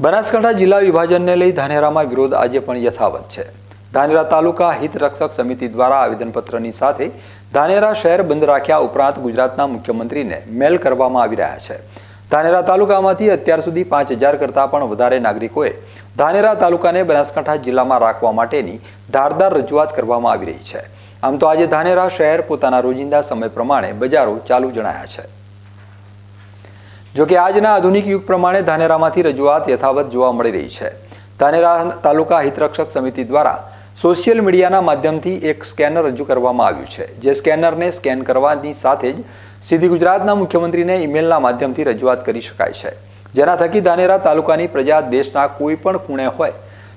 બનાસકાંઠા જિલ્લા વિભાજનને લઈ ધાનેરામાં વિરોધ આજે પણ યથાવત છે। ધાનેરા તાલુકા હિત રક્ષક સમિતિ દ્વારા આવેદનપત્રની સાથે ધાનેરા શહેર બંધ રાખ્યા ઉપરાંત ગુજરાતના મુખ્યમંત્રીને મેલ કરવામાં આવી રહ્યા છે। ધાનેરા તાલુકામાંથી અત્યાર સુધી 5000 કરતાં પણ વધારે નાગરિકોએ ધાનેરા તાલુકાને બનાસકાંઠા જિલ્લામાં રાખવા માટેની ધારદાર રજૂઆત કરવામાં આવી રહી છે। આમ તો આજે ધાનેરા શહેર પોતાના રોજિંદા સમય પ્રમાણે બજારો ચાલુ જણાયા છે। જો કે આજના આધુનિક યુગ પ્રમાણે ધાનેરામાંથી રજૂઆત યથાવત જોવા મળી રહી છે। ધાનેરા તાલુકા હિતરક્ષક સમિતિ દ્વારા સોશિયલ મીડિયાના માધ્યમથી એક સ્કેનર રજૂ કરવામાં આવ્યું છે, જે સ્કેનરને સ્કેન કરવાની સાથે જ સીધી ગુજરાતના મુખ્યમંત્રીને ઈમેલના માધ્યમથી રજૂઆત કરી શકાય છે, જેના થકી ધાનેરા તાલુકાની પ્રજા દેશના કોઈ પણ ખૂણે હોય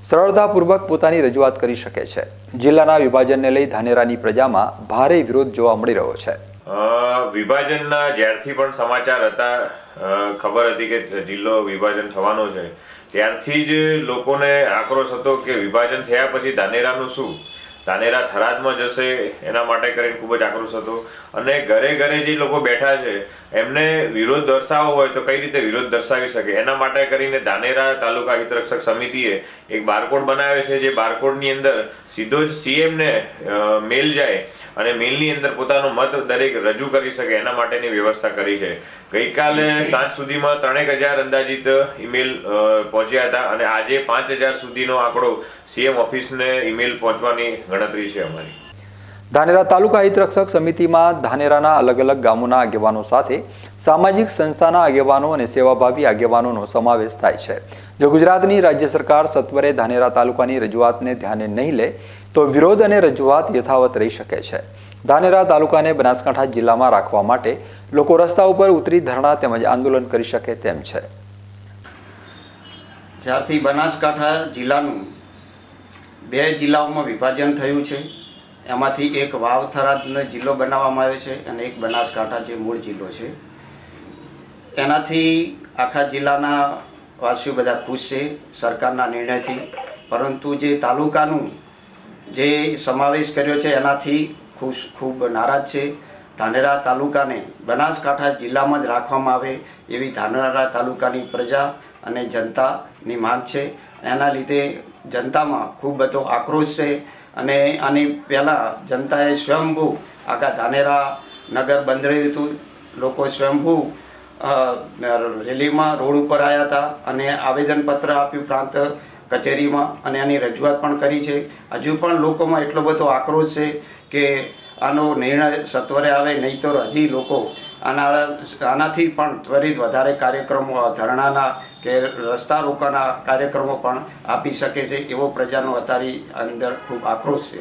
સરળતાપૂર્વક પોતાની રજૂઆત કરી શકે છે। જિલ્લાના વિભાજનને લઈ ધાનેરાની પ્રજામાં ભારે વિરોધ જોવા મળી રહ્યો છે। વિભાજનના જ્યારથી પણ સમાચાર હતા, ખબર હતી કે જિલ્લો વિભાજન થવાનો છે, ત્યારથી જ લોકોને આક્રોશ હતો કે વિભાજન થયા પછી ધાનેરાનું શું, ધાનેરા થરાદમાં જશે, એના માટે કરીને ખૂબ જ આક્રોશ હતો। અને ઘરે ઘરે જે લોકો બેઠા છે એમને વિરોધ દર્શાવવો હોય તો કઈ રીતે વિરોધ દર્શાવી શકે, એના માટે કરીને ધાનેરા તાલુકા હિતરક્ષક સમિતિએ એક બારકોડ બનાવ્યો છે, જે બારકોડની અંદર સીધો જ સીએમ ને મેલ જાય અને મેલની અંદર પોતાનો મત દરેક રજૂ કરી શકે, એના માટેની વ્યવસ્થા કરી છે। ગઈકાલે સાંજ સુધીમાં 3000 અંદાજિત ઈમેલ પહોંચ્યા હતા અને આજે 5000 સુધીનો આંકડો સીએમ ઓફિસને ઈમેલ પહોંચવાની ગણતરી છે અમારી। ધાનેરા તાલુકા હિતરક્ષક સમિતિમાં ધાનેરાના અલગ અલગ ગામોના આગેવાનો સાથે સામાજિક સંસ્થાના આગેવાનો અને સેવાભાવી આગેવાનોનો સમાવેશ થાય છે। જો ગુજરાતની રાજ્ય સરકાર સત્વરે ધાનેરા તાલુકાની રજૂઆતને ધ્યાને નહીં લે તો વિરોધ અને રજૂઆત યથાવત રહી શકે છે। ધાનેરા તાલુકાને બનાસકાંઠા જિલ્લામાં રાખવા માટે લોકો રસ્તા ઉપર ઉતરી ધરણા તેમજ આંદોલન કરી શકે તેમ છે। જ્યારથી બનાસકાંઠા જિલ્લાનું 2 જિલ્લાઓમાં વિભાજન થયું છે, એમાંથી એક વાવ થરાદનો જિલ્લો બનાવવામાં આવ્યો છે અને એક બનાસકાંઠા જે મૂળ જિલ્લો છે, એનાથી આખા જિલ્લાના વાસીઓ બધા ખુશ છે સરકારના નિર્ણયથી। પરંતુ જે તાલુકાનું જે સમાવેશ કર્યો છે એનાથી ખૂબ નારાજ છે। ધાનેરા તાલુકાને બનાસકાંઠા જિલ્લામાં જ રાખવામાં આવે એવી ધાનેરા તાલુકાની પ્રજા અને જનતાની માંગ છે। એના લીધે જનતામાં ખૂબ બધો આક્રોશ છે અને આની પહેલાં જનતાએ સ્વયંભૂ આખા ધાનેરા નગર બંધ રહ્યું હતું, લોકો સ્વયંભૂ રેલીમાં રોડ ઉપર આવ્યા હતા અને આવેદનપત્ર આપ્યું પ્રાંત કચેરીમાં અને આની રજૂઆત પણ કરી છે। હજુ પણ લોકોમાં એટલો બધો આક્રોશ છે કે આનો નિર્ણય સત્વરે આવે, નહીં તો હજી લોકો આનાથી પણ ત્વરિત વધારે કાર્યક્રમો, ધરણાના કે રસ્તા રોકાના કાર્યક્રમો પણ આપી શકે છે, એવો પ્રજાનો અત્યારે અંદર ખૂબ આક્રોશ છે।